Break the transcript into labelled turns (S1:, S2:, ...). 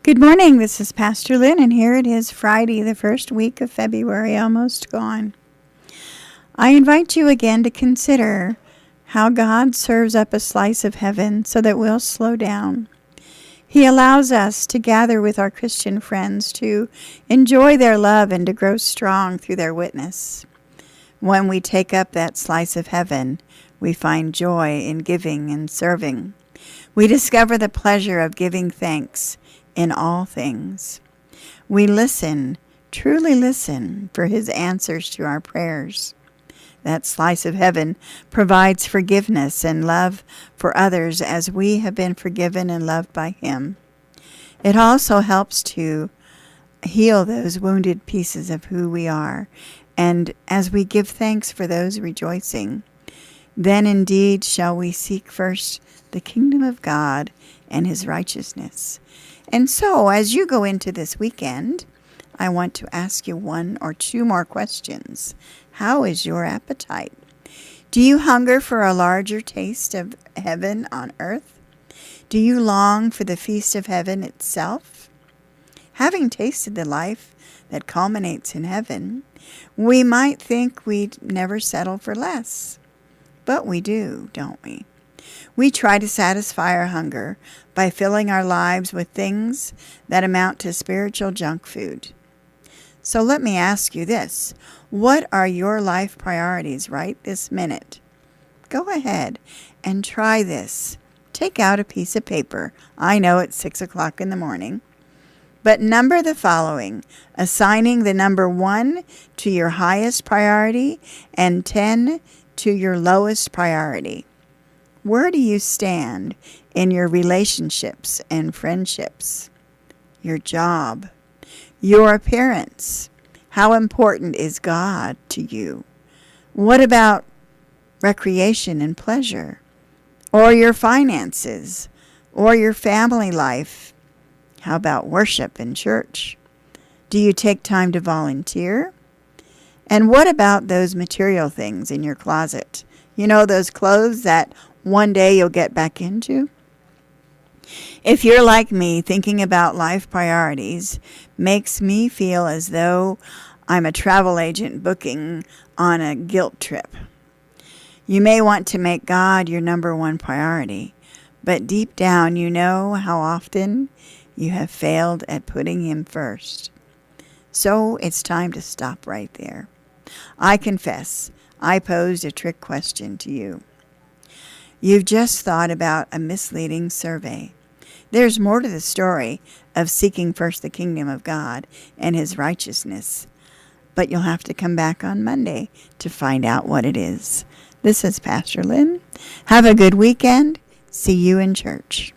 S1: Good morning. This is Pastor Lyn, and here it is Friday, the first week of February, almost gone. I invite you again to consider how God serves up a slice of heaven so that we'll slow down. He allows us to gather with our Christian friends to enjoy their love and to grow strong through their witness. When we take up that slice of heaven, we find joy in giving and serving. We discover the pleasure of giving thanks in all things. We listen, truly listen, for His answers to our prayers. That slice of heaven provides forgiveness and love for others as we have been forgiven and loved by Him. It also helps to heal those wounded pieces of who we are. And as we give thanks for those rejoicing, then indeed shall we seek first the kingdom of God and His righteousness. And so, as you go into this weekend, I want to ask you one or two more questions. How is your appetite? Do you hunger for a larger taste of heaven on earth? Do you long for the feast of heaven itself? Having tasted the life that culminates in heaven, we might think we'd never settle for less. But we do, don't we? We try to satisfy our hunger by filling our lives with things that amount to spiritual junk food. So let me ask you this. What are your life priorities right this minute? Go ahead and try this. Take out a piece of paper. I know it's 6 o'clock in the morning. But number the following, assigning the number 1 to your highest priority and 10 to your lowest priority. Where do you stand in your relationships and friendships? Your job, your appearance. How important is God to you? What about recreation and pleasure? Or your finances? Or your family life? How about worship in church? Do you take time to volunteer? And what about those material things in your closet? You know, those clothes that one day you'll get back into? If you're like me, thinking about life priorities makes me feel as though I'm a travel agent booking on a guilt trip. You may want to make God your number 1 priority, but deep down you know how often you have failed at putting Him first. So it's time to stop right there. I confess, I posed a trick question to you. You've just thought about a misleading survey. There's more to the story of seeking first the kingdom of God and His righteousness. But you'll have to come back on Monday to find out what it is. This is Pastor Lyn. Have a good weekend. See you in church.